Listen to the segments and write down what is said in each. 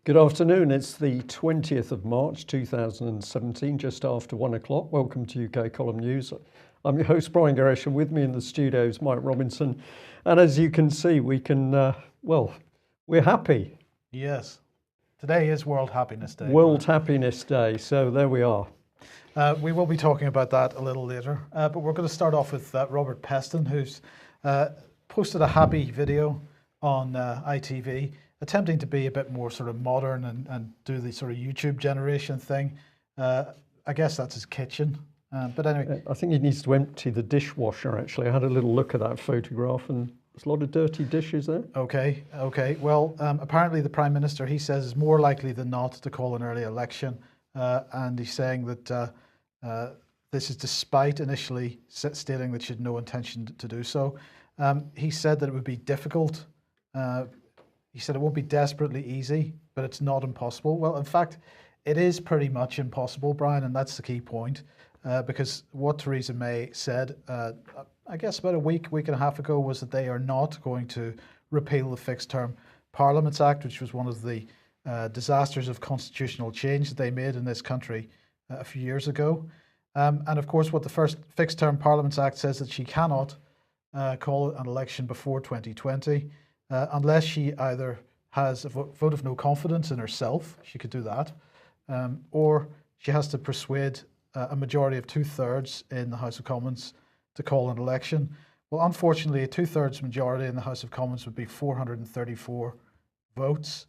Good afternoon. It's the 20th of March 2017, just after 1 o'clock. Welcome to UK Column News. I'm your host, Brian Gerrish, and with me in the studio is Mike Robinson. And as you can see, we can, we're happy. Yes. Today is World Happiness Day. World Happiness Day. So there we are. We will be talking about that a little later. But we're going to start off with Robert Peston, who's posted a happy video on ITV, attempting to be a bit more sort of modern and do the sort of YouTube generation thing. I guess that's his kitchen. But anyway. I think he needs to empty the dishwasher, actually. I had a little look at that photograph and there's a lot of dirty dishes there. Okay. Well, apparently the Prime Minister, he says, is more likely than not to call an early election. And he's saying that this is despite initially stating that she had no intention to do so. He said that it would be difficult. He said it won't be desperately easy, but it's not impossible. Well, in fact, it is pretty much impossible, Brian, and that's the key point. Because what Theresa May said, I guess about a week and a half ago, was that they are not going to repeal the Fixed Term Parliaments Act, which was one of the disasters of constitutional change that they made in this country a few years ago. And of course, what the first Fixed Term Parliaments Act says that she cannot call an election before 2020, unless she either has a vote of no confidence in herself, she could do that, or she has to persuade a majority of 2/3 in the House of Commons to call an election. Well, unfortunately, a 2/3 majority in the House of Commons would be 434 votes.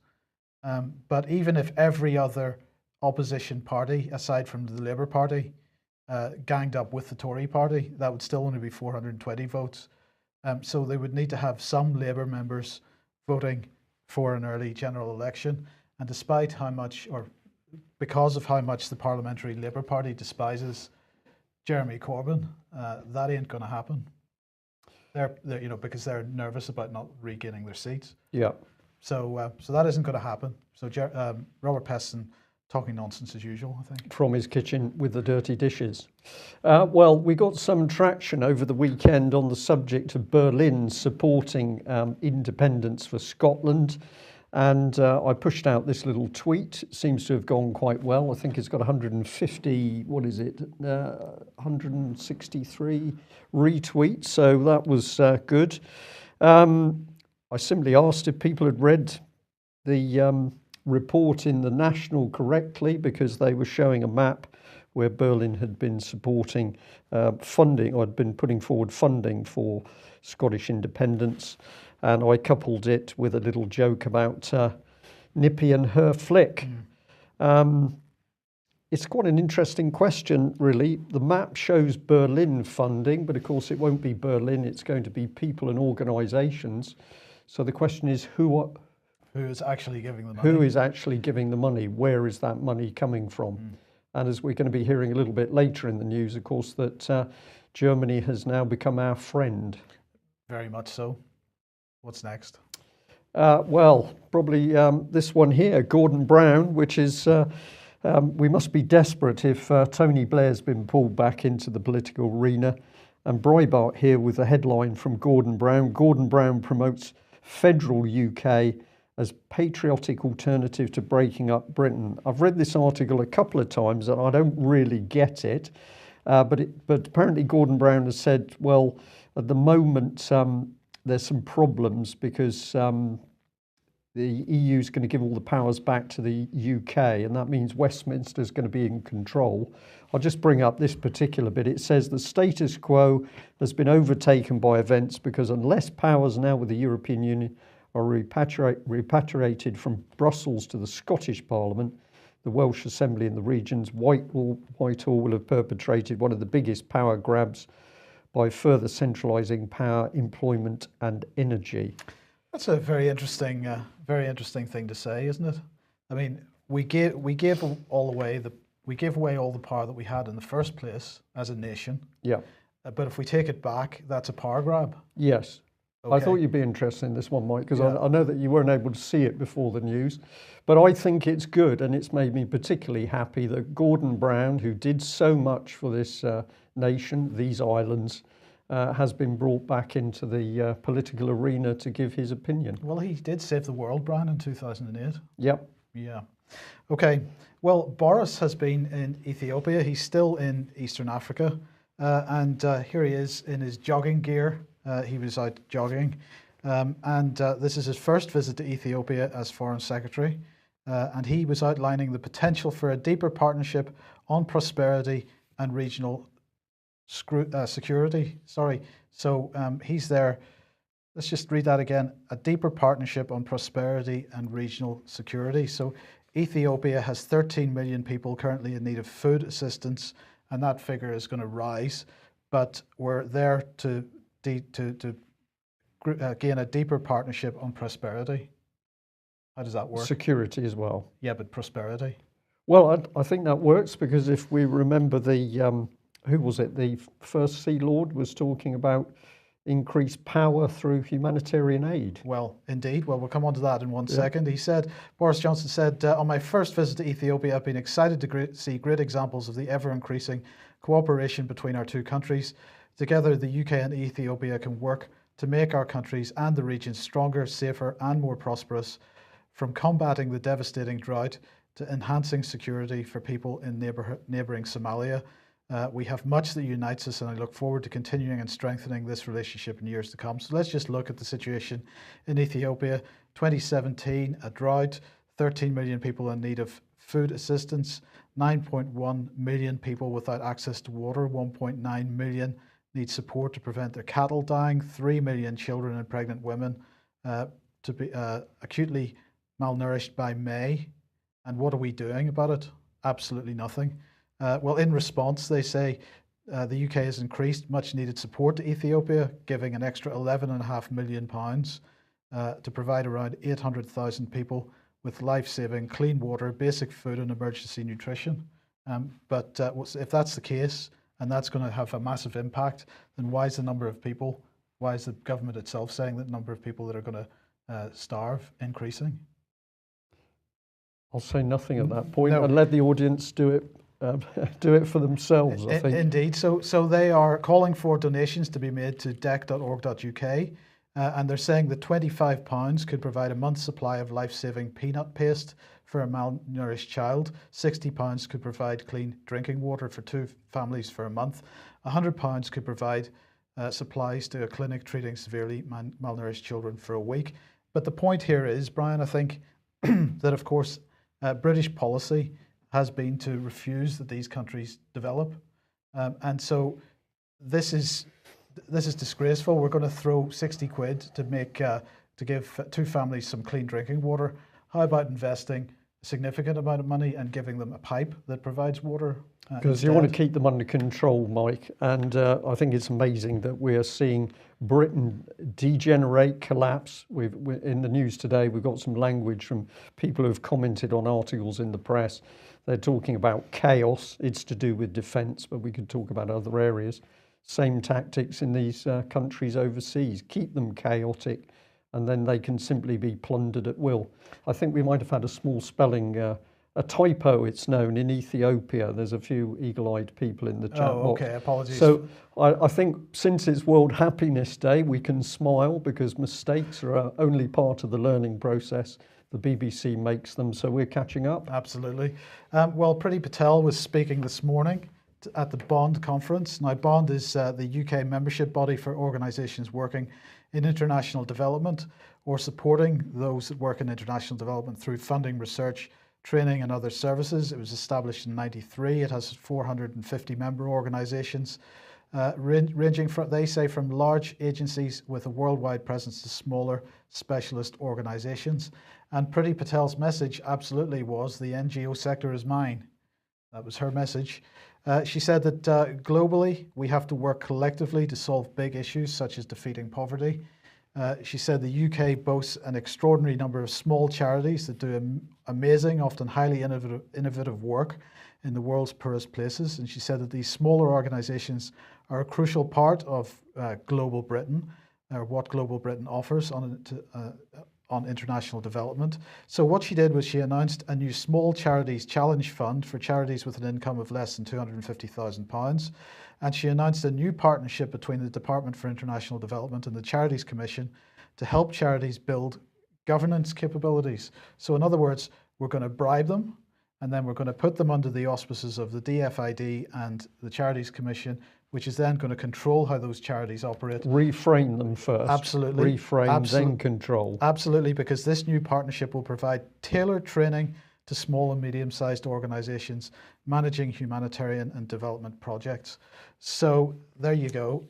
But even if every other opposition party, aside from the Labour Party, ganged up with the Tory Party, that would still only be 420 votes. So they would need to have some Labour members voting for an early general election. And despite how much, or because of how much the Parliamentary Labour Party despises Jeremy Corbyn, that ain't going to happen. They're because they're nervous about not regaining their seats. Yeah. So that isn't going to happen. So Robert Peston talking nonsense as usual, I think. From his kitchen with the dirty dishes. Well, we got some traction over the weekend on the subject of Berlin supporting independence for Scotland. And I pushed out this little tweet. It seems to have gone quite well. I think it's got 163 retweets. So that was good. I simply asked if people had read the report in the National correctly, because they were showing a map where Berlin had been supporting funding, or had been putting forward funding for Scottish independence. And I coupled it with a little joke about Nippy and her flick. It's quite an interesting question, really. The map shows Berlin funding, but of course it won't be Berlin. It's going to be people and organisations. So the question is, who is actually giving the money? Who is actually giving the money? Where is that money coming from? And as we're going to be hearing a little bit later in the news, of course, that Germany has now become our friend. Very much so. What's next? Well, probably this one here, Gordon Brown, which is, we must be desperate if Tony Blair's been pulled back into the political arena. And Breitbart here with a headline from Gordon Brown. Gordon Brown promotes federal UK as patriotic alternative to breaking up Britain. I've read this article a couple of times and I don't really get it. But apparently Gordon Brown has said, well, at the moment, there's some problems because the EU is going to give all the powers back to the UK, and that means Westminster is going to be in control. I'll just bring up this particular bit. It says the status quo has been overtaken by events because unless powers now with the European Union are repatriated from Brussels to the Scottish Parliament, the Welsh Assembly and the regions, Whitehall will have perpetrated one of the biggest power grabs by further centralising power, employment and energy. That's a very interesting thing to say, isn't it? I mean, we gave away all the power that we had in the first place as a nation. Yeah. But if we take it back, that's a power grab. Yes. Okay. I thought you'd be interested in this one, Mike, because I know that you weren't able to see it before the news. But I think it's good, and it's made me particularly happy that Gordon Brown, who did so much for this nation, these islands, has been brought back into the political arena to give his opinion. Well, he did save the world, Brian, in 2008. Yep. Yeah. Okay. Well, Boris has been in Ethiopia. He's still in Eastern Africa. And here he is in his jogging gear. He was out jogging. This is his first visit to Ethiopia as Foreign Secretary. And he was outlining the potential for a deeper partnership on prosperity and regional security. Sorry. So he's there. Let's just read that again. A deeper partnership on prosperity and regional security. So Ethiopia has 13 million people currently in need of food assistance, and that figure is going to rise. But we're there to gain a deeper partnership on prosperity. How does that work? Security as well. Yeah, but prosperity. Well, I think that works, because if we remember the, who was it? The first Sea Lord was talking about increased power through humanitarian aid. Well, indeed. Well, we'll come on to that in one second. He said, Boris Johnson said, on my first visit to Ethiopia, I've been excited to see great examples of the ever-increasing cooperation between our two countries. Together, the UK and Ethiopia can work to make our countries and the region stronger, safer, and more prosperous, from combating the devastating drought to enhancing security for people in neighbouring Somalia. We have much that unites us, and I look forward to continuing and strengthening this relationship in years to come. So let's just look at the situation in Ethiopia. 2017, a drought, 13 million people in need of food assistance, 9.1 million people without access to water, 1.9 million need support to prevent their cattle dying, 3 million children and pregnant women to be acutely malnourished by May. And what are we doing about it? Absolutely nothing. Well, in response, they say the UK has increased much needed support to Ethiopia, giving an extra £11.5 million to provide around 800,000 people with life-saving clean water, basic food and emergency nutrition. But if that's the case, and that's going to have a massive impact, then why is the government itself saying that the number of people that are going to starve increasing? I'll say nothing at that point. No. And let the audience do it for themselves, I think. Indeed. So they are calling for donations to be made to dec.org.uk, and they're saying that £25 could provide a month's supply of life-saving peanut paste for a malnourished child. £60 could provide clean drinking water for 2 families for a month. £100 could provide supplies to a clinic treating severely malnourished children for a week. But the point here is, Brian, I think that, of course, British policy has been to refuse that these countries develop, and so this is disgraceful. We're going to throw 60 quid to give 2 families some clean drinking water. How about investing a significant amount of money and giving them a pipe that provides water? Because you want to keep them under control, Mike, and I think it's amazing that we are seeing Britain degenerate, collapse. In the news today, we've got some language from people who have commented on articles in the press. They're talking about chaos. It's to do with defence, but we could talk about other areas. Same tactics in these countries overseas. Keep them chaotic, and then they can simply be plundered at will. I think we might have had a small spelling, a typo, it's known, in Ethiopia. There's a few eagle-eyed people in the chat box. Okay, apologies. So I think since it's World Happiness Day, we can smile, because mistakes are only part of the learning process. The BBC makes them, so we're catching up. Absolutely. Well, Pritti Patel was speaking this morning at the Bond conference. Now, Bond is the UK membership body for organisations working in international development or supporting those that work in international development through funding, research, training and other services. It was established in '93. It has 450 member organisations, ranging from, they say, from large agencies with a worldwide presence to smaller specialist organisations. And Pritti Patel's message absolutely was, the NGO sector is mine. That was her message. She said that globally, we have to work collectively to solve big issues such as defeating poverty. She said the UK boasts an extraordinary number of small charities that do amazing, often highly innovative work in the world's poorest places. And she said that these smaller organisations are a crucial part of Global Britain, or what Global Britain offers on international development. So what she did was she announced a new Small Charities Challenge Fund for charities with an income of less than £250,000. And she announced a new partnership between the Department for International Development and the Charities Commission to help charities build governance capabilities. So in other words, we're going to bribe them, and then we're going to put them under the auspices of the DFID and the Charities Commission, which is then going to control how those charities operate. Reframe them first. Absolutely. Reframe, then control. Absolutely, because this new partnership will provide tailored training to small and medium-sized organisations managing humanitarian and development projects. So there you go.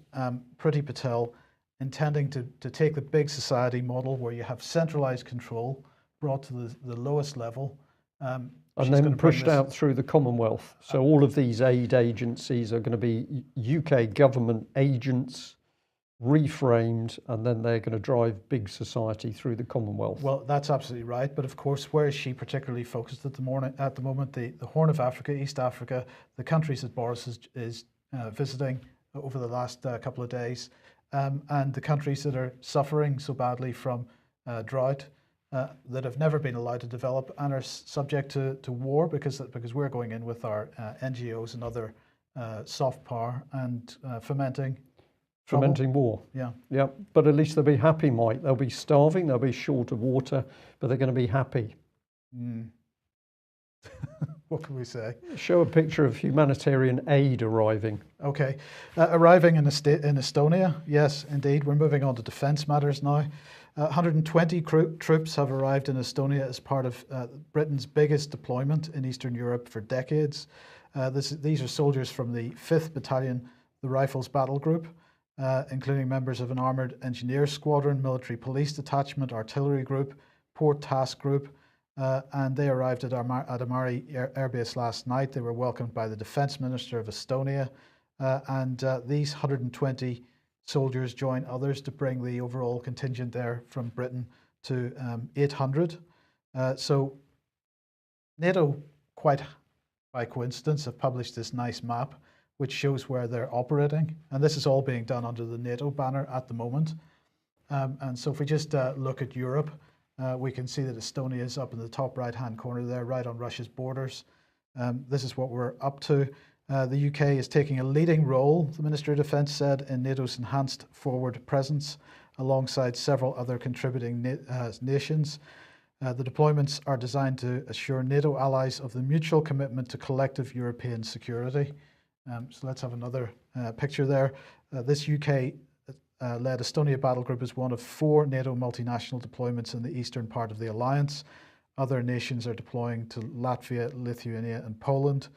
Pritti Patel intending to take the big society model where you have centralised control brought to the lowest level. And then pushed out through the Commonwealth. So all of these aid agencies are going to be UK government agents, reframed, and then they're going to drive big society through the Commonwealth. Well, that's absolutely right. But of course, where is she particularly focused at the moment? The Horn of Africa, East Africa, the countries that Boris is visiting over the last couple of days, and the countries that are suffering so badly from drought, that have never been allowed to develop and are subject to war because we're going in with our NGOs and other soft power and fomenting war. Yeah. But at least they'll be happy, Mike. They'll be starving, they'll be short of water, but they're going to be happy. What can we say? Show a picture of humanitarian aid arriving. Okay. Arriving in Estonia. Yes, indeed. We're moving on to defence matters now. 120 troops have arrived in Estonia as part of Britain's biggest deployment in Eastern Europe for decades. These are soldiers from the 5th Battalion, the Rifles Battle Group, including members of an armoured engineer squadron, military police detachment, artillery group, port task group, and they arrived at Amari Air Base last night. They were welcomed by the Defence Minister of Estonia, and these 120 soldiers join others to bring the overall contingent there from Britain to 800. So NATO, quite by coincidence, have published this nice map which shows where they're operating, and this is all being done under the NATO banner at the moment. And so if we just look at Europe, we can see that Estonia is up in the top right-hand corner there, right on Russia's borders. This is what we're up to. The UK is taking a leading role, the Minister of Defence said, in NATO's enhanced forward presence, alongside several other contributing nations. The deployments are designed to assure NATO allies of the mutual commitment to collective European security. So let's have another picture there. This UK-led Estonia battle group is one of 4 NATO multinational deployments in the eastern part of the alliance. Other nations are deploying to Latvia, Lithuania and Poland.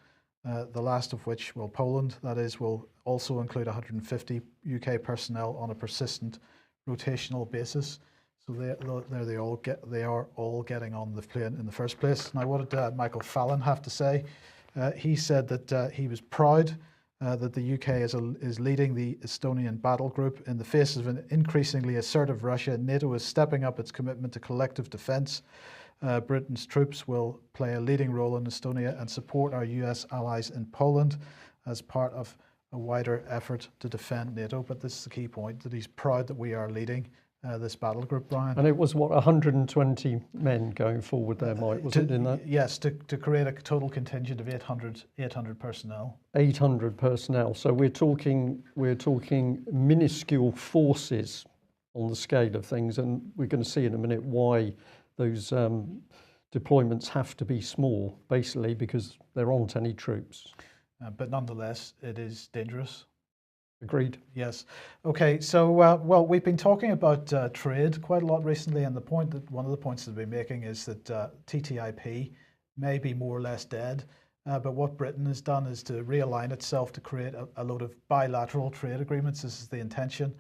The last of which, well, Poland, that is, will also include 150 UK personnel on a persistent rotational basis. So they are all getting on the plane in the first place. Now, what did Michael Fallon have to say? He said that he was proud that the UK is leading the Estonian battle group. In the face of an increasingly assertive Russia, NATO is stepping up its commitment to collective defence. Britain's troops will play a leading role in Estonia and support our US allies in Poland as part of a wider effort to defend NATO. But this is the key point, that he's proud that we are leading this battle group, Brian. And it was, what, 120 men going forward there, Mike, was it in that? Yes, to create a total contingent of 800 personnel. 800 personnel. So we're talking minuscule forces on the scale of things, and we're going to see in a minute why those deployments have to be small, basically because there aren't any troops. But nonetheless, it is dangerous. Agreed. Yes. Okay. So, well, we've been talking about trade quite a lot recently, and one of the points that we're making is that TTIP may be more or less dead. But what Britain has done is to realign itself to create a load of bilateral trade agreements. This is the intention,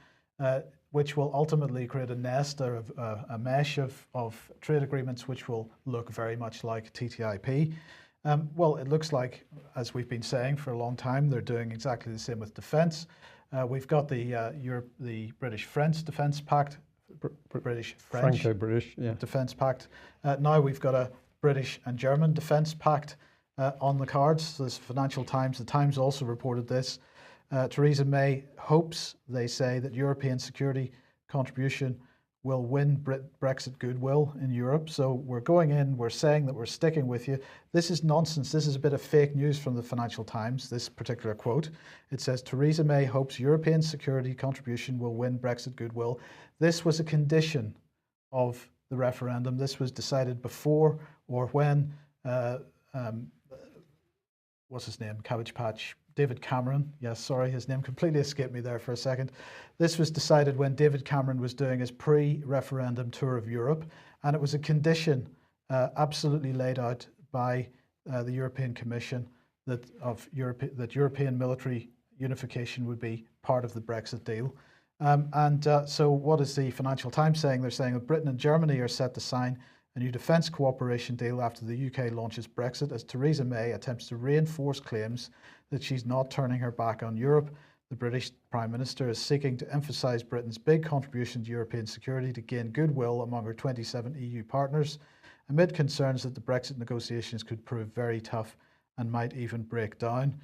which will ultimately create a nest or a mesh of trade agreements which will look very much like TTIP. Well, it looks like, as we've been saying for a long time, they're doing exactly the same with defence. We've got the British-French Defence Pact, British-French Franco-British, yeah. Defence Pact. Now we've got a British and German Defence Pact on the cards. So this Financial Times, the Times also reported this. Theresa May hopes, they say, that European security contribution will win Brexit goodwill in Europe. So we're going in, we're saying that we're sticking with you. This is nonsense. This is a bit of fake news from the Financial Times, this particular quote. It says, Theresa May hopes European security contribution will win Brexit goodwill. This was a condition of the referendum. This was decided before or when what's his name, Cabbage Patch, David Cameron, yes, sorry, his name completely escaped me there for a second. This was decided when David Cameron was doing his pre-referendum tour of Europe, and it was a condition absolutely laid out by the European Commission that European military unification would be part of the Brexit deal. So what is the Financial Times saying? They're saying that Britain and Germany are set to sign a new defence cooperation deal after the UK launches Brexit, as Theresa May attempts to reinforce claims that she's not turning her back on Europe. The British Prime Minister is seeking to emphasise Britain's big contribution to European security to gain goodwill among her 27 EU partners, amid concerns that the Brexit negotiations could prove very tough and might even break down.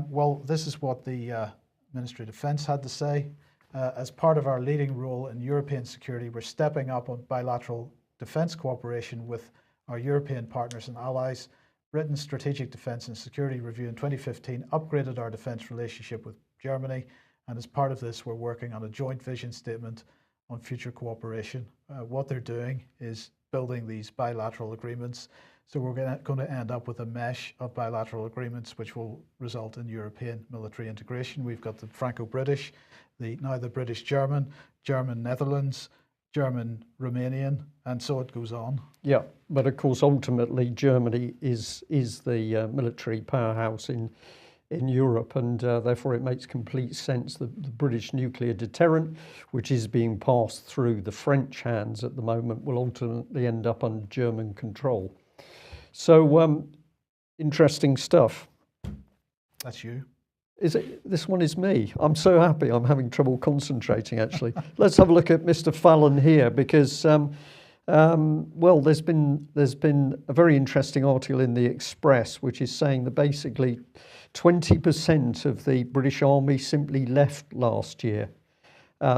Well, this is what the Ministry of Defence had to say. As part of our leading role in European security, we're stepping up on bilateral defence cooperation with our European partners and allies. Britain's Strategic Defence and Security Review in 2015 upgraded our defence relationship with Germany, and as part of this, we're working on a joint vision statement on future cooperation. What they're doing is building these bilateral agreements. So we're going to end up with a mesh of bilateral agreements which will result in European military integration. We've got the Franco-British, now the British-German, German-Netherlands, German-Romanian, and so it goes on. Yeah, but of course, ultimately, Germany is the military powerhouse in Europe, and therefore it makes complete sense that the British nuclear deterrent, which is being passed through the French hands at the moment, will ultimately end up under German control. So, interesting stuff. That's you. Is it? This one is me. I'm so happy. I'm having trouble concentrating, actually. Let's have a look at Mr. Fallon here, because well, there's been a very interesting article in the Express which is saying that basically 20% of the British Army simply left last year.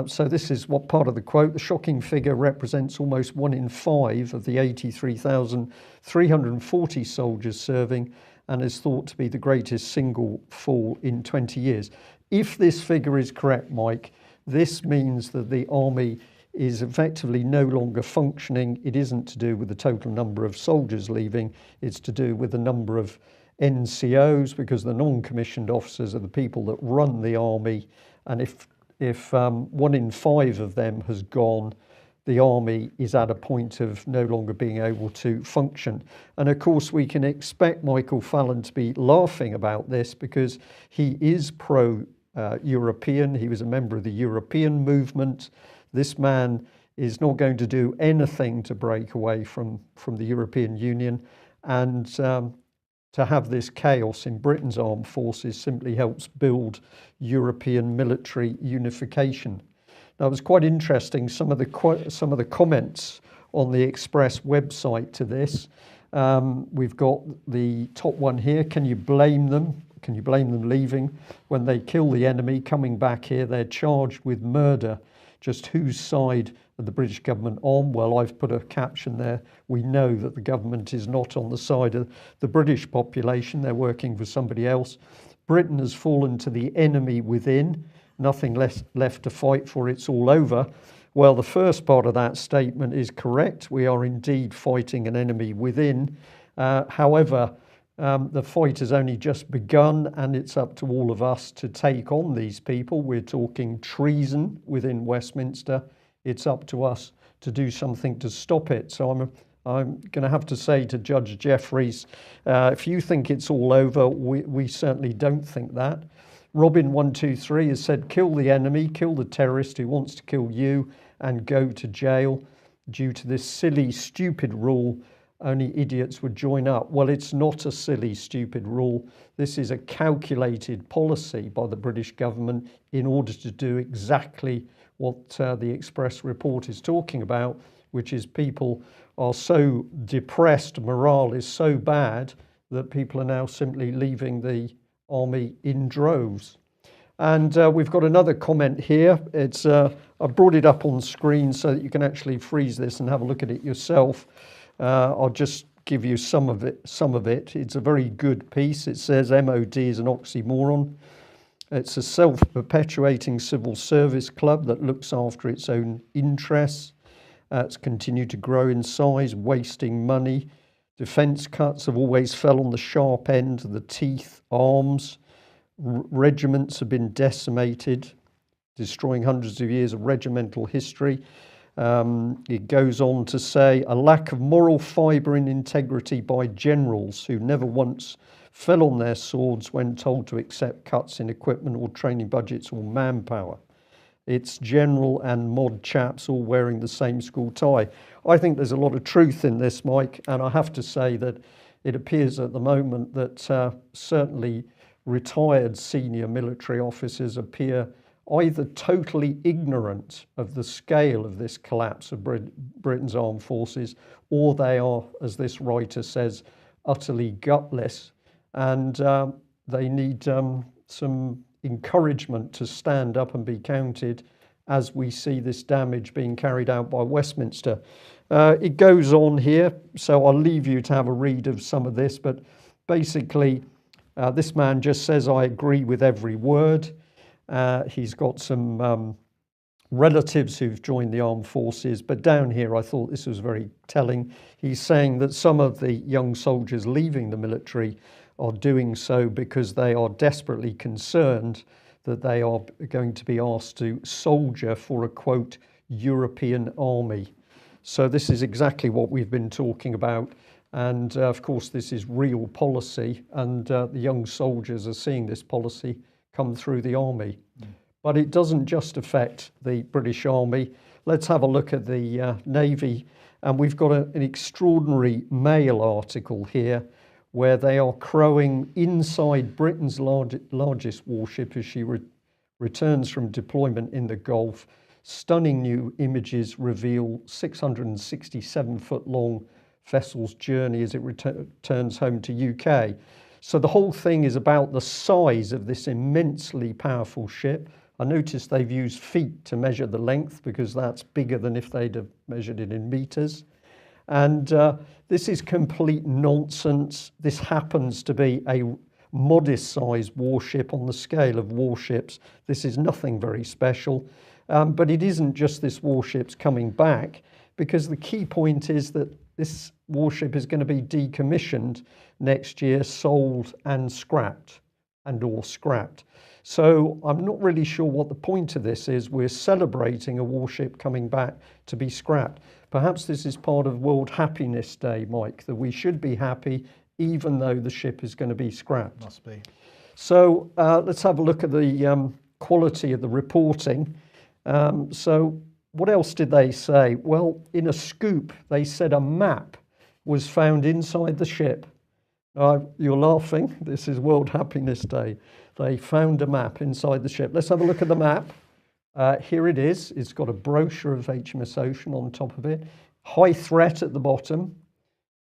So this is what part of the quote: the shocking figure represents almost 1 in 5 of the 83,340 soldiers serving, and is thought to be the greatest single fall in 20 years. If this figure is correct, Mike, this means that the army is effectively no longer functioning. It isn't to do with the total number of soldiers leaving, it's to do with the number of NCOs, because the non-commissioned officers are the people that run the army, and if 1 in 5 of them has gone, the army is at a point of no longer being able to function. And of course, we can expect Michael Fallon to be laughing about this, because he is pro-European. He was a member of the European movement. This man is not going to do anything to break away from the European Union. And to have this chaos in Britain's armed forces simply helps build European military unification. Now, it was quite interesting, some of the comments on the Express website to this. We've got the top one here. Can you blame them? Can you blame them leaving? When they kill the enemy, coming back here, they're charged with murder. Just whose side are the British government on? Well, I've put a caption there. We know that the government is not on the side of the British population. They're working for somebody else. Britain has fallen to the enemy within. Nothing left to fight for, it's all over. Well, the first part of that statement is correct. We are indeed fighting an enemy within. However, the fight has only just begun, and it's up to all of us to take on these people. We're talking treason within Westminster. It's up to us to do something to stop it. So I'm going to have to say to Judge Jeffries, if you think it's all over, we certainly don't think that. Robin123 has said, kill the enemy, kill the terrorist who wants to kill you, and go to jail. Due to this silly, stupid rule, only idiots would join up. Well, it's not a silly, stupid rule. This is a calculated policy by the British government in order to do exactly what the Express report is talking about, which is people are so depressed, morale is so bad, that people are now simply leaving the army in droves. And we've got another comment here. It's I brought it up on screen so that you can actually freeze this and have a look at it yourself. I'll just give you some of it. It's a very good piece. It says MOD is an oxymoron. It's a self-perpetuating civil service club that looks after its own interests. It's continued to grow in size, wasting money, Defence cuts have always fell on the sharp end of the teeth, arms. Regiments have been decimated, destroying hundreds of years of regimental history. It goes on to say a lack of moral fibre and integrity by generals who never once fell on their swords when told to accept cuts in equipment or training budgets or manpower. It's general and mod chaps all wearing the same school tie. I think there's a lot of truth in this, Mike, and I have to say that it appears at the moment that certainly retired senior military officers appear either totally ignorant of the scale of this collapse of Britain's armed forces, or they are, as this writer says, utterly gutless, and they need some encouragement to stand up and be counted as we see this damage being carried out by Westminster. It goes on here, so I'll leave you to have a read of some of this, but basically this man just says, I agree with every word. He's got some relatives who've joined the armed forces, but down here I thought this was very telling. He's saying that some of the young soldiers leaving the military are doing so because they are desperately concerned that they are going to be asked to soldier for a, quote, European army. So this is exactly what we've been talking about. And of course, this is real policy, and the young soldiers are seeing this policy come through the army. But it doesn't just affect the British Army. Let's have a look at the Navy. And we've got an extraordinary Mail article here where they are crowing inside Britain's largest warship as she returns from deployment in the Gulf. Stunning new images reveal 667-foot long vessel's journey as it returns home to UK. So the whole thing is about the size of this immensely powerful ship. I noticed they've used feet to measure the length because that's bigger than if they'd have measured it in meters. And this is complete nonsense. This happens to be a modest-sized warship on the scale of warships. This is nothing very special. But it isn't just this warship's coming back, because the key point is that this warship is going to be decommissioned next year, sold and scrapped, and/or scrapped. So I'm not really sure what the point of this is. We're celebrating a warship coming back to be scrapped. Perhaps this is part of World Happiness Day, Mike, that we should be happy even though the ship is going to be scrapped. Must be. So let's have a look at the quality of the reporting. So what else did they say? Well, in a scoop, they said a map was found inside the ship. You're laughing. This is World Happiness Day. They found a map inside the ship. Let's have a look at the map. Here it is. It's got a brochure of HMS Ocean on top of it. High threat at the bottom.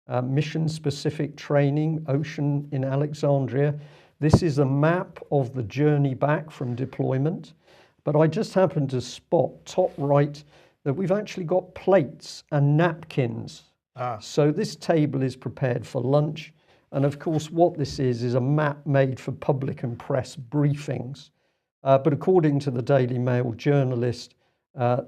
Mission-specific training, Ocean in Alexandria. This is a map of the journey back from deployment. But I just happened to spot, top right, that we've actually got plates and napkins. So this table is prepared for lunch. And of course, what this is a map made for public and press briefings. But according to the Daily Mail journalist,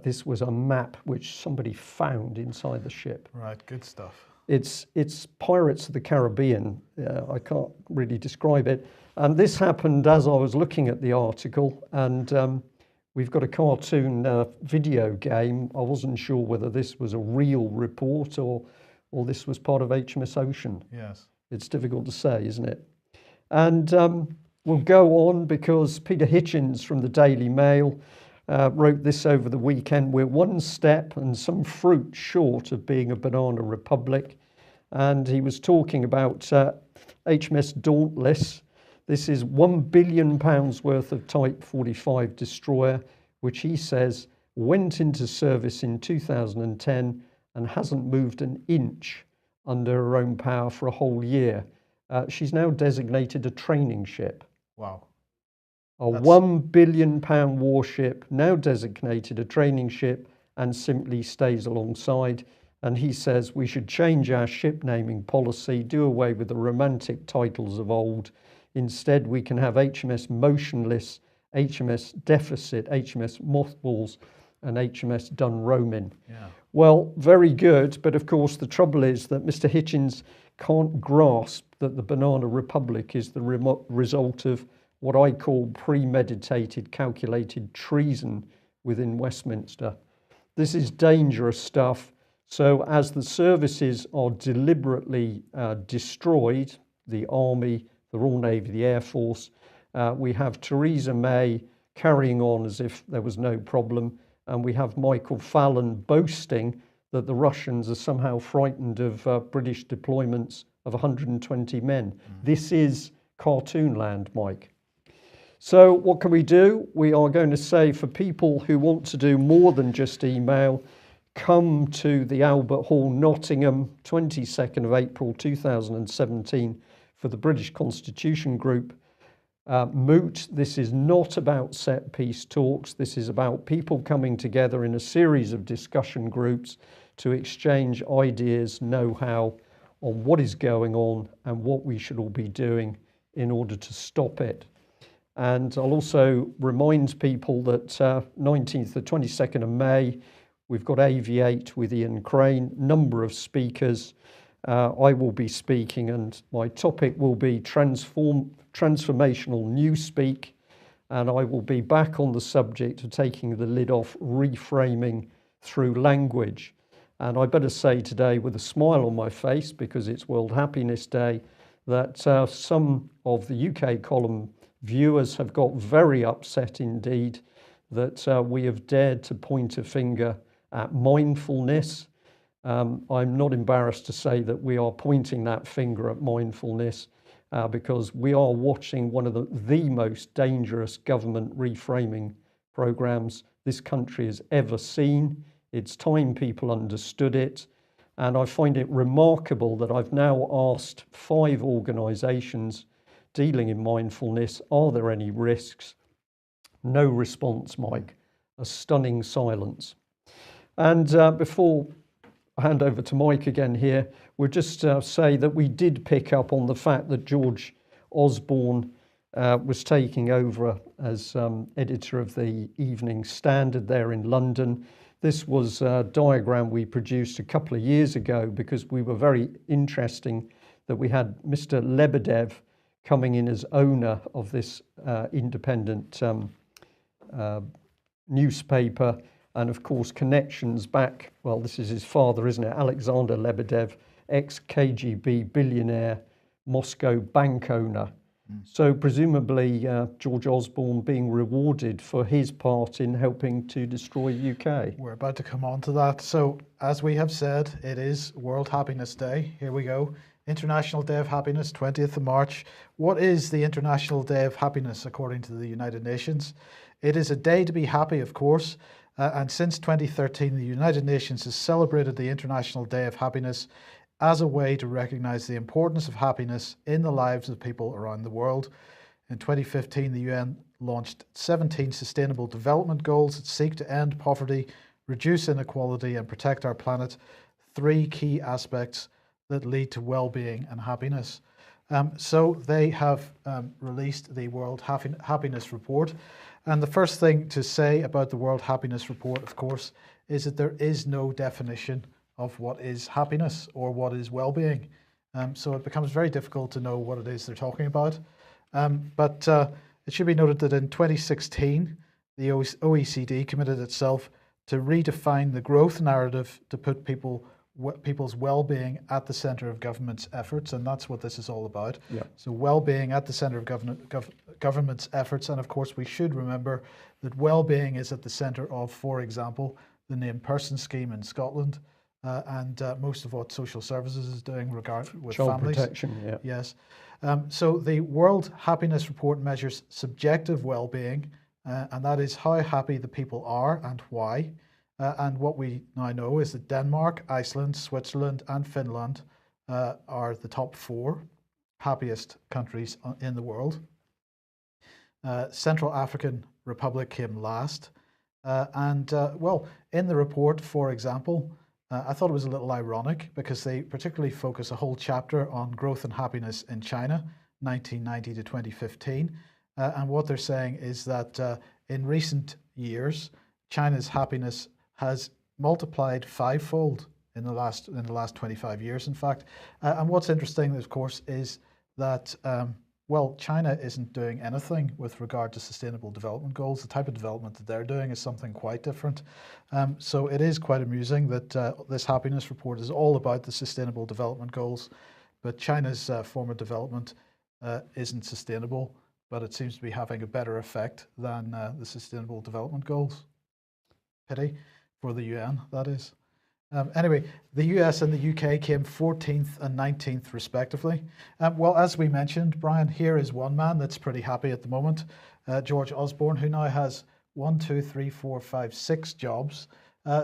this was a map which somebody found inside the ship. Right, good stuff. It's Pirates of the Caribbean. I can't really describe it. And this happened as I was looking at the article, and we've got a cartoon video game. I wasn't sure whether this was a real report or this was part of HMS Ocean. Yes. It's difficult to say, isn't it? And we'll go on because Peter Hitchens from the Daily Mail wrote this over the weekend. We're one step and some fruit short of being a banana republic. And he was talking about HMS Dauntless. This is £1 billion worth of Type 45 destroyer, which he says went into service in 2010 and hasn't moved an inch under her own power for a whole year. She's now designated a training ship. Wow. That's £1 billion warship, now designated a training ship, and simply stays alongside. And he says we should change our ship naming policy, do away with the romantic titles of old. Instead, we can have HMS Motionless, HMS Deficit, HMS Mothballs, and HMS Dunroman. Yeah. Well, very good, but of course the trouble is that Mr. Hitchens can't grasp that the Banana Republic is the result of what I call premeditated, calculated treason within Westminster. This is dangerous stuff. So as the services are deliberately destroyed, the Army, the Royal Navy, the Air Force, we have Theresa May carrying on as if there was no problem, and we have Michael Fallon boasting that the Russians are somehow frightened of British deployments of 120 men. This is cartoon land, Mike. So what can we do? We are going to say for people who want to do more than just email, come to the Albert Hall, Nottingham, 22nd of April 2017 for the British Constitution Group. Moot. This is not about set piece talks. This is about people coming together in a series of discussion groups to exchange ideas, know-how on what is going on and what we should all be doing in order to stop it. And I'll also remind people that 19th to 22nd of May, we've got AV8 with Ian Crane, number of speakers. I will be speaking, and my topic will be transformational newspeak, and I will be back on the subject of taking the lid off reframing through language. And I better say today with a smile on my face, because it's World Happiness Day, that some of the UK column viewers have got very upset indeed that we have dared to point a finger at mindfulness. I'm not embarrassed to say that we are pointing that finger at mindfulness because we are watching one of the most dangerous government reframing programs this country has ever seen. It's time people understood it. And I find it remarkable that I've now asked 5 organisations dealing in mindfulness, are there any risks? No response, Mike. A stunning silence. And before I hand over to Mike again here, we'll just say that we did pick up on the fact that George Osborne was taking over as editor of the Evening Standard there in London. This was a diagram we produced a couple of years ago because we were very interesting that we had Mr. Lebedev coming in as owner of this independent newspaper, and of course connections back, well, this is his father, isn't it? Alexander Lebedev, ex-KGB billionaire, Moscow bank owner. So presumably George Osborne being rewarded for his part in helping to destroy UK. We're about to come on to that. So as we have said, it is World Happiness Day. Here we go. International Day of Happiness, 20th of March. What is the International Day of Happiness according to the United Nations? It is a day to be happy, of course. And since 2013, the United Nations has celebrated the International Day of Happiness as a way to recognize the importance of happiness in the lives of people around the world. In 2015, the UN launched 17 Sustainable Development Goals that seek to end poverty, reduce inequality, and protect our planet. 3 key aspects that lead to well-being and happiness. So they have released the World Happiness Report. And the first thing to say about the World Happiness Report, of course, is that there is no definition of what is happiness or what is well-being. So it becomes very difficult to know what it is they're talking about. But it should be noted that in 2016, the OECD committed itself to redefine the growth narrative to put people's well-being at the center of government's efforts, and that's what this is all about. Yeah. So well-being at the center of government's efforts, and of course we should remember that well-being is at the center of, for example, the named person scheme in Scotland, and most of what social services is doing with Child families. protection, yeah. Yes. So the World Happiness Report measures subjective well-being, and that is how happy the people are and why. And what we now know is that Denmark, Iceland, Switzerland, and Finland are the top 4 happiest countries in the world. Central African Republic came last. Well, in the report, for example, I thought it was a little ironic because they particularly focus a whole chapter on growth and happiness in China, 1990 to 2015. And what they're saying is that in recent years, China's happiness has multiplied 5-fold in the last 25 years, in fact. And what's interesting, of course, is that well, China isn't doing anything with regard to sustainable development goals. The type of development that they're doing is something quite different. So it is quite amusing that this happiness report is all about the sustainable development goals, but China's form of development isn't sustainable, but it seems to be having a better effect than the sustainable development goals. Pity for the UN, that is. Anyway, the US and the UK came 14th and 19th respectively. Well, as we mentioned, Brian, here is one man that's pretty happy at the moment, George Osborne, who now has 6 jobs.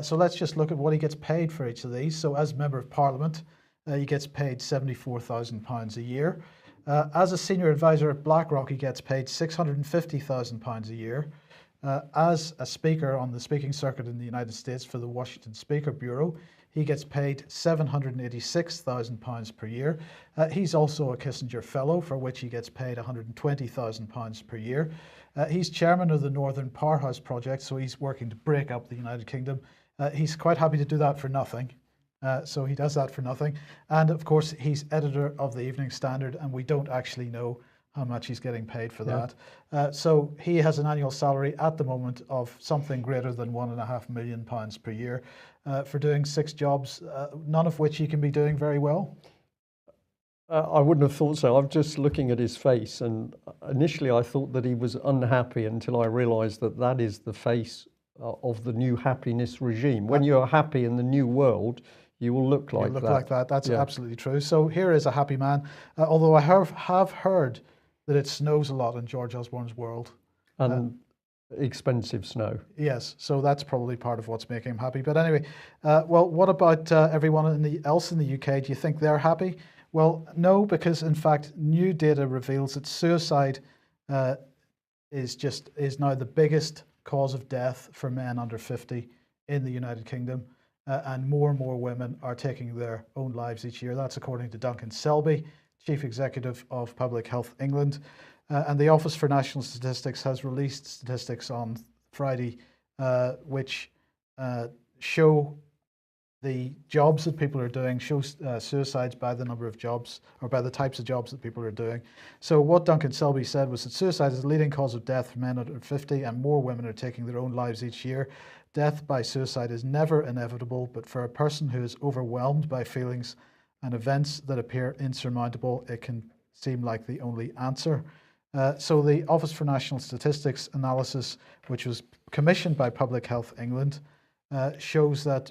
So let's just look at what he gets paid for each of these. So as Member of Parliament, he gets paid £74,000 a year. As a senior advisor at BlackRock, he gets paid £650,000 a year. As a speaker on the speaking circuit in the United States for the Washington Speaker Bureau, he gets paid £786,000 per year. He's also a Kissinger Fellow, for which he gets paid £120,000 per year. He's chairman of the Northern Powerhouse Project, so he's working to break up the United Kingdom. He's quite happy to do that for nothing. So he does that for nothing. And of course, he's editor of the Evening Standard, and we don't actually know how much he's getting paid for that. So he has an annual salary at the moment of something greater than £1.5 million per year for doing 6 jobs, none of which he can be doing very well. I wouldn't have thought so. I'm just looking at his face, and initially I thought that he was unhappy until I realised that that is the face of the new happiness regime. When you're happy in the new world, you will look like that. Like that. That's absolutely true. So here is a happy man, although I have heard that it snows a lot in George Osborne's world. And expensive snow. Yes, so that's probably part of what's making him happy. But anyway, well, what about everyone else in the UK? Do you think they're happy? Well, no, because in fact, new data reveals that suicide is now the biggest cause of death for men under 50 in the United Kingdom. And more women are taking their own lives each year. That's according to Duncan Selby, Chief Executive of Public Health England. And the Office for National Statistics has released statistics on Friday which show the jobs that people are doing, show suicides by the number of jobs or by the types of jobs that people are doing. So what Duncan Selby said was that suicide is the leading cause of death for men under 50 and more women are taking their own lives each year. Death by suicide is never inevitable, but for a person who is overwhelmed by feelings and events that appear insurmountable, it can seem like the only answer. So the Office for National Statistics analysis, which was commissioned by Public Health England, shows that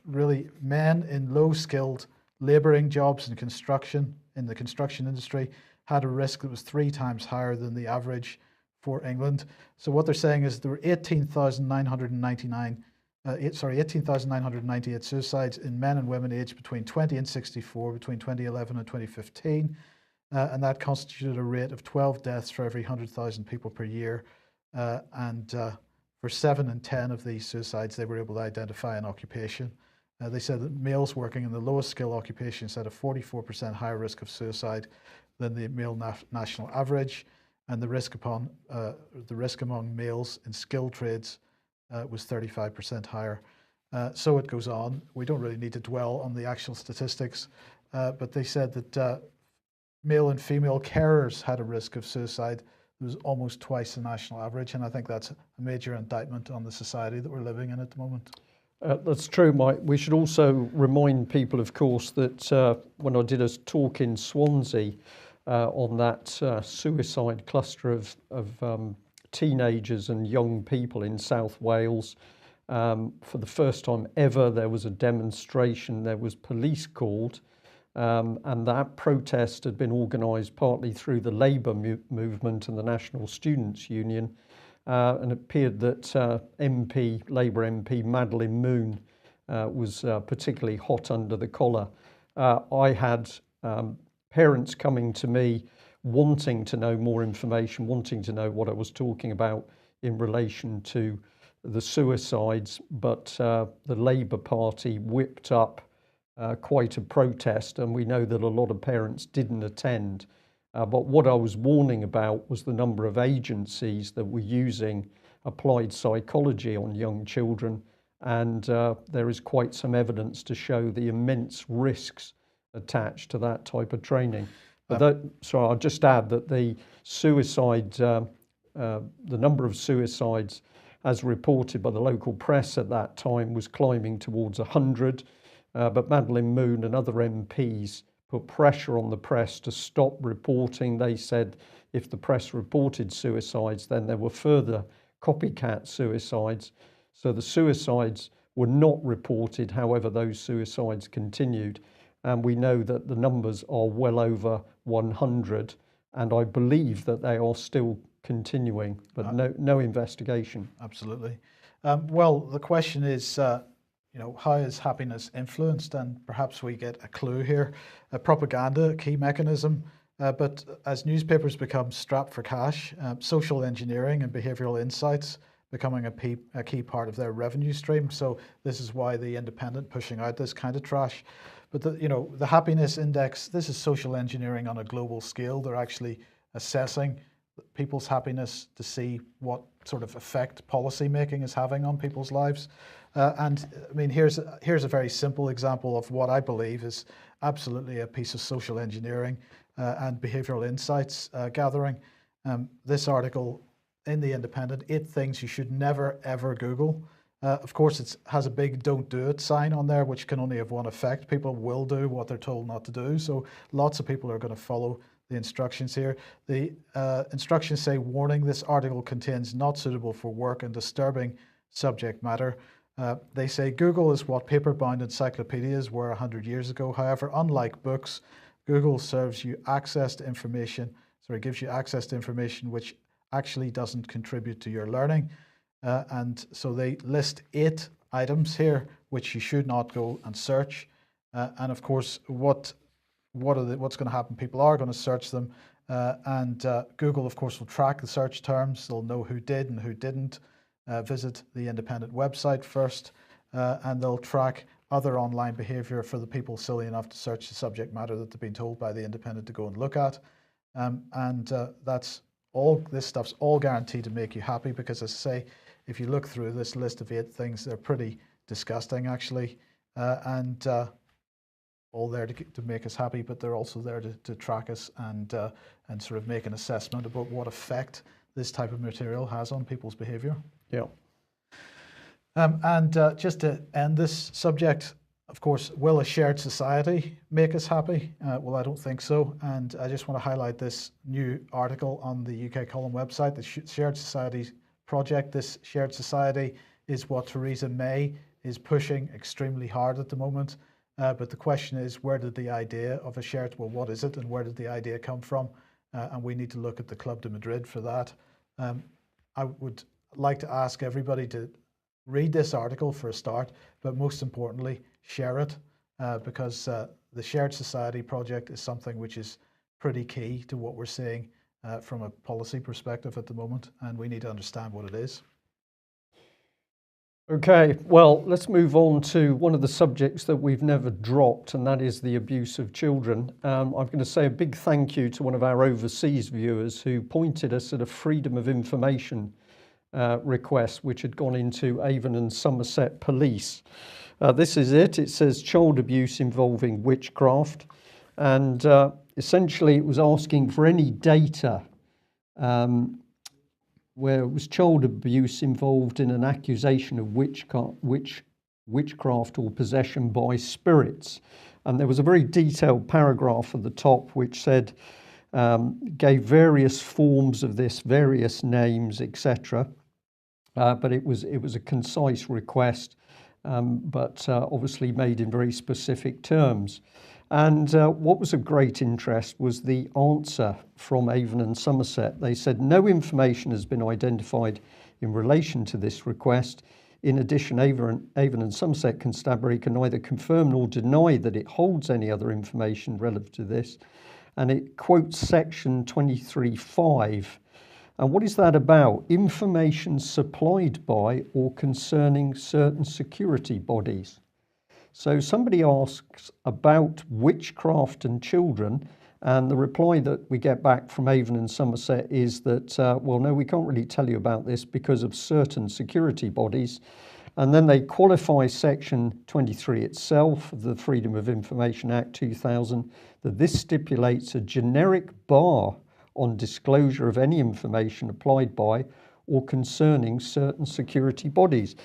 really men in low-skilled labouring jobs in the construction industry had a risk that was 3 times higher than the average for England. So what they're saying is there were 18,998 suicides in men and women aged between 20 and 64 between 2011 and 2015. And that constituted a rate of 12 deaths for every 100,000 people per year. For 7 in 10 of these suicides, they were able to identify an occupation. They said that males working in the lowest skill occupations had a 44% higher risk of suicide than the male national average. And the risk among males in skilled trades was 35% higher. So it goes on. We don't really need to dwell on the actual statistics, but they said that male and female carers had a risk of suicide that was almost twice the national average, and I think that's a major indictment on the society that we're living in at the moment. That's true, Mike. We should also remind people, of course, that when I did a talk in Swansea on that suicide cluster of teenagers and young people in South Wales, for the first time ever there was a demonstration, there was police called, and that protest had been organised partly through the Labour movement and the National Students' Union, and it appeared that Labour MP Madeleine Moon was particularly hot under the collar. I had parents coming to me wanting to know more information, wanting to know what I was talking about in relation to the suicides, but the Labour Party whipped up quite a protest, and we know that a lot of parents didn't attend. But what I was warning about was the number of agencies that were using applied psychology on young children and there is quite some evidence to show the immense risks attached to that type of training. But so I'll just add that the suicide, the number of suicides as reported by the local press at that time was climbing towards 100, but Madeleine Moon and other MPs put pressure on the press to stop reporting. They said if the press reported suicides, then there were further copycat suicides. So the suicides were not reported, however, those suicides continued. And we know that the numbers are well over 100, and I believe that they are still continuing, but no investigation. Absolutely. Well, the question is, how is happiness influenced? And perhaps we get a clue here. Propaganda, a key mechanism, but as newspapers become strapped for cash, social engineering and behavioural insights becoming a key part of their revenue stream. So this is why the Independent pushing out this kind of trash. But the happiness index, this is social engineering on a global scale. They're actually assessing people's happiness to see what sort of effect policy making is having on people's lives. And I mean, here's a very simple example of what I believe is absolutely a piece of social engineering and behavioral insights gathering. This article in the Independent, 8 things you should never ever Google. Of course, it has a big "don't do it" sign on there, which can only have one effect. People will do what they're told not to do. So lots of people are going to follow the instructions here. The instructions say, warning, this article contains not suitable for work and disturbing subject matter. They say Google is what paper-bound encyclopedias were 100 years ago. However, unlike books, Google gives you access to information which actually doesn't contribute to your learning. And so they list 8 items here which you should not go and search. And of course, what's going to happen? People are going to search them, and Google, of course, will track the search terms. They'll know who did and who didn't visit the Independent website first, and they'll track other online behaviour for the people silly enough to search the subject matter that they've been told by the Independent to go and look at. That's all. This stuff's all guaranteed to make you happy, because, as I say, if you look through this list of 8 things, they're pretty disgusting, actually, and all there to make us happy, but they're also there to track us and sort of make an assessment about what effect this type of material has on people's behaviour. Yeah. Just to end this subject, of course, will a shared society make us happy? Well, I don't think so. And I just want to highlight this new article on the UK Column website, the Shared Society Project. This shared society is what Theresa May is pushing extremely hard at the moment. But the question is, where did the idea of a shared, well, what is it, and where did the idea come from? And we need to look at the Club de Madrid for that. I would like to ask everybody to read this article for a start, but most importantly, share it, because the Shared Society Project is something which is pretty key to what we're seeing from a policy perspective at the moment, and we need to understand what it is. Okay, well, let's move on to one of the subjects that we've never dropped, and that is the abuse of children. I'm going to say a big thank you to one of our overseas viewers who pointed us at a freedom of information request which had gone into Avon and Somerset Police. This is it. It says child abuse involving witchcraft, and essentially it was asking for any data where it was child abuse involved in an accusation of witchcraft or possession by spirits. And there was a very detailed paragraph at the top which said, gave various forms of this, various names, etc. But it was a concise request, but obviously made in very specific terms. And what was of great interest was the answer from Avon and Somerset. They said no information has been identified in relation to this request. In addition, Avon and Somerset Constabulary can neither confirm nor deny that it holds any other information relative to this. And it quotes section 23.5. And what is that about? Information supplied by or concerning certain security bodies. So somebody asks about witchcraft and children, and the reply that we get back from Avon and Somerset is that, well, no, we can't really tell you about this because of certain security bodies. And then they qualify Section 23 itself of the Freedom of Information Act 2000, that this stipulates a generic bar on disclosure of any information applied by or concerning certain security bodies.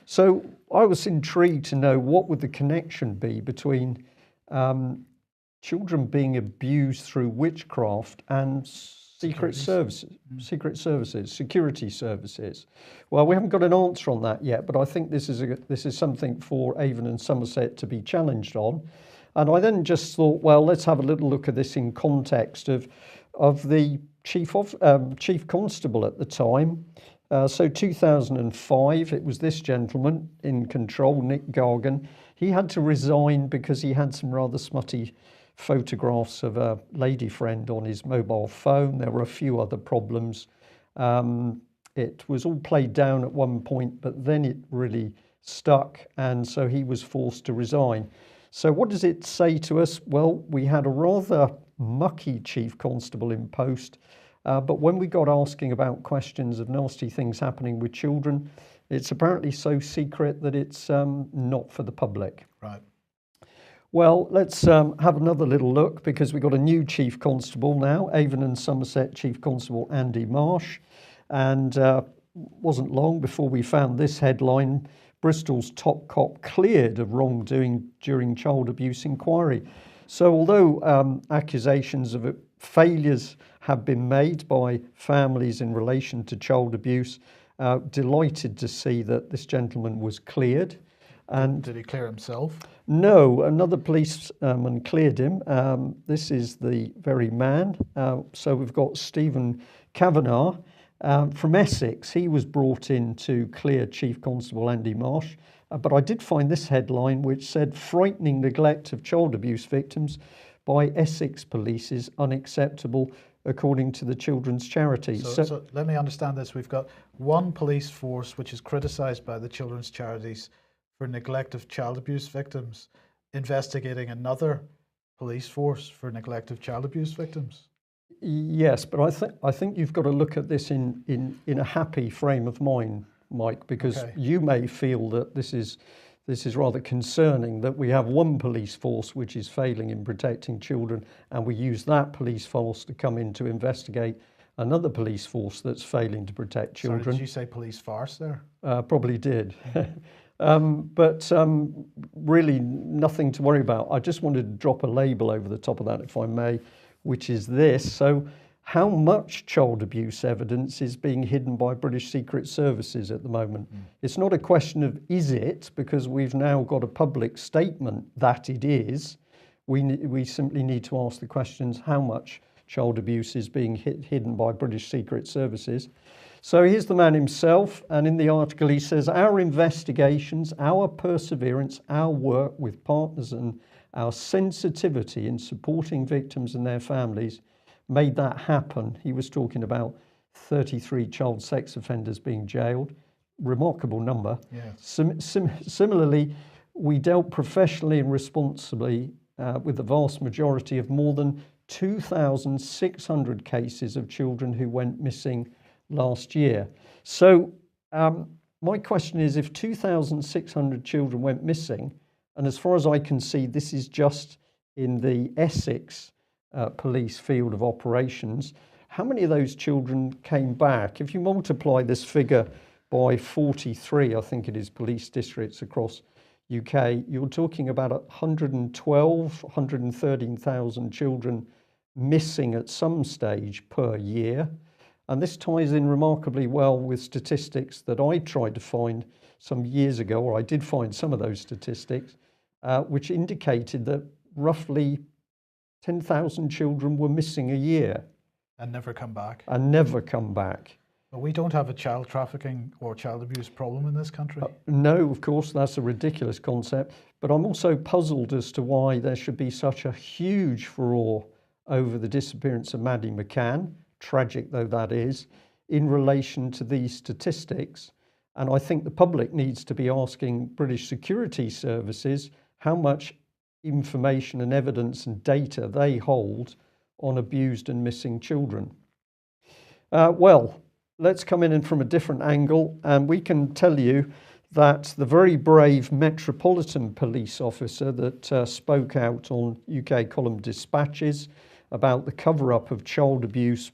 So I was intrigued to know what would the connection be between children being abused through witchcraft and security services. Well, we haven't got an answer on that yet, but I think this is something for Avon and Somerset to be challenged on. And I then just thought, well, let's have a little look at this in context of the chief constable at the time. So 2005, it was this gentleman in control, Nick Gargan. He had to resign because he had some rather smutty photographs of a lady friend on his mobile phone. There were a few other problems. It was all played down at one point, but then it really stuck, and so he was forced to resign. So what does it say to us? Well, we had a rather mucky chief constable in post, but when we got asking about questions of nasty things happening with children, it's apparently so secret that it's not for the public. Right. Well, let's have another little look, because we've got a new Chief Constable now, Avon and Somerset Chief Constable Andy Marsh. And wasn't long before we found this headline: Bristol's top cop cleared of wrongdoing during child abuse inquiry. So although accusations of failures have been made by families in relation to child abuse, delighted to see that this gentleman was cleared. And did he clear himself? No, another policeman cleared him. This is the very man. So we've got Stephen Kavanagh from Essex. He was brought in to clear Chief Constable Andy Marsh. But I did find this headline which said, "Frightening neglect of child abuse victims by Essex police is unacceptable," according to the children's charity. So let me understand this. We've got one police force which is criticised by the children's charities for neglect of child abuse victims, investigating another police force for neglect of child abuse victims. Yes, but I think you've got to look at this in a happy frame of mind, Mike, because you may feel that this is rather concerning that we have one police force which is failing in protecting children, and we use that police force to come in to investigate another police force that's failing to protect children. Sorry, did you say police farce there? Probably did. But really nothing to worry about. I just wanted to drop a label over the top of that, if I may, which is this. So how much child abuse evidence is being hidden by British Secret Services at the moment? It's not a question of is it, because we've now got a public statement that it is. We simply need to ask the questions, how much child abuse is being hidden by British Secret Services? So here's the man himself, and in the article he says, "Our investigations, our perseverance, our work with partners and our sensitivity in supporting victims and their families made that happen." He was talking about 33 child sex offenders being jailed. Remarkable number. Yes. Similarly, we dealt professionally and responsibly with the vast majority of more than 2,600 cases of children who went missing last year. So my question is, if 2,600 children went missing, and as far as I can see, this is just in the Essex police field of operations, how many of those children came back? If you multiply this figure by 43, I think it is, police districts across UK, you're talking about 113,000 children missing at some stage per year. And this ties in remarkably well with statistics that I tried to find some years ago, or I did find some of those statistics, which indicated that roughly 10,000 children were missing a year. And never come back. But we don't have a child trafficking or child abuse problem in this country. No, of course, that's a ridiculous concept. But I'm also puzzled as to why there should be such a huge furore over the disappearance of Maddie McCann, tragic though that is, in relation to these statistics. And I think the public needs to be asking British security services how much information and evidence and data they hold on abused and missing children. Well, let's come in from a different angle, and we can tell you that the very brave Metropolitan Police officer that spoke out on UK column dispatches about the cover-up of child abuse,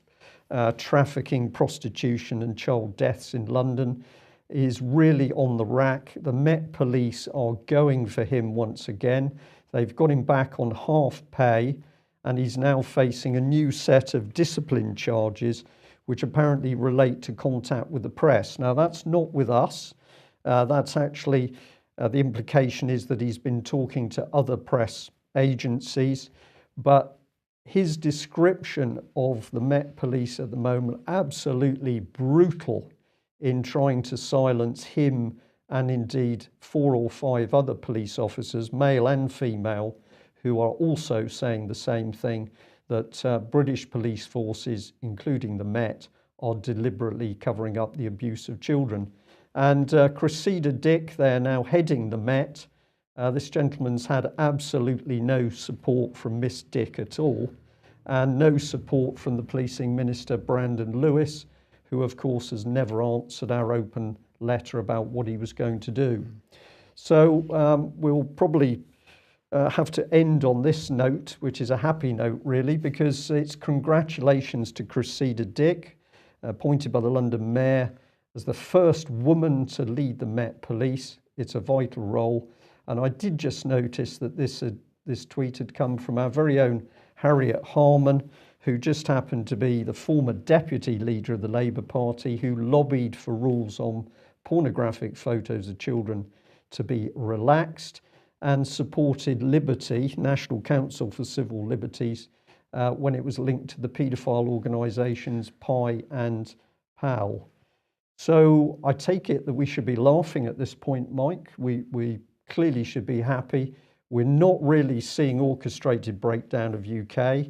trafficking, prostitution and child deaths in London is really on the rack. The Met Police are going for him once again. They've got him back on half pay, and he's now facing a new set of discipline charges which apparently relate to contact with the press. Now, that's not with us. That's actually, the implication is that he's been talking to other press agencies, but his description of the Met Police at the moment, absolutely brutal in trying to silence him and indeed 4 or 5 other police officers, male and female, who are also saying the same thing, that British police forces, including the Met, are deliberately covering up the abuse of children. And Cressida Dick, they're now heading the Met. This gentleman's had absolutely no support from Miss Dick at all, and no support from the policing minister, Brandon Lewis, who of course has never answered our open letter about what he was going to do. So we'll probably have to end on this note, which is a happy note really, because it's congratulations to Cressida Dick, appointed by the London Mayor as the first woman to lead the Met Police. It's a vital role. And I did just notice that this tweet had come from our very own Harriet Harman, who just happened to be the former deputy leader of the Labour Party, who lobbied for rules on pornographic photos of children to be relaxed, and supported Liberty, National Council for Civil Liberties, when it was linked to the paedophile organisations Pi and Pal. So I take it that we should be laughing at this point, Mike. We clearly should be happy. We're not really seeing orchestrated breakdown of UK,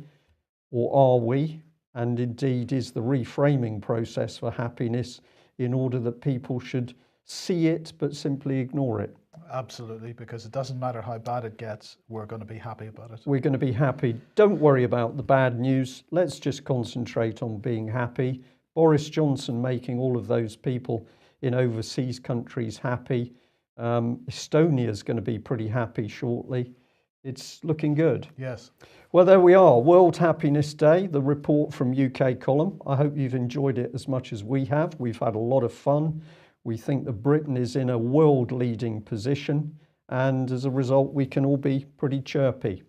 or are we? And indeed, is the reframing process for happiness in order that people should see it but simply ignore it? Absolutely, because it doesn't matter how bad it gets, we're going to be happy about it. We're going to be happy. Don't worry about the bad news. Let's just concentrate on being happy. Boris Johnson making all of those people in overseas countries happy. Estonia is going to be pretty happy shortly. It's looking good. Yes. Well, there we are. World Happiness Day, the report from UK column. I hope you've enjoyed it as much as we have. We've had a lot of fun. We think that Britain is in a world-leading position, and as a result, we can all be pretty chirpy.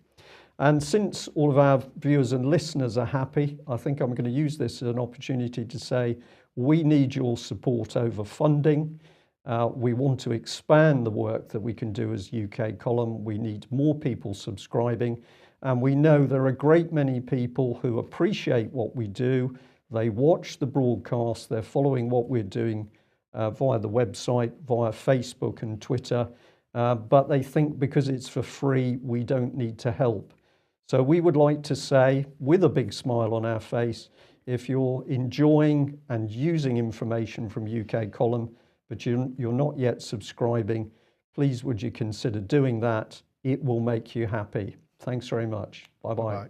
And since all of our viewers and listeners are happy, I think I'm going to use this as an opportunity to say we need your support over funding. We want to expand the work that we can do as UK column. We need more people subscribing, and we know there are a great many people who appreciate what we do. They watch the broadcast, they're following what we're doing via the website, via Facebook and Twitter, but they think because it's for free, we don't need to help. So we would like to say, with a big smile on our face, if you're enjoying and using information from UK column, but you're not yet subscribing, please would you consider doing that? It will make you happy. Thanks very much. Bye-bye. Bye-bye.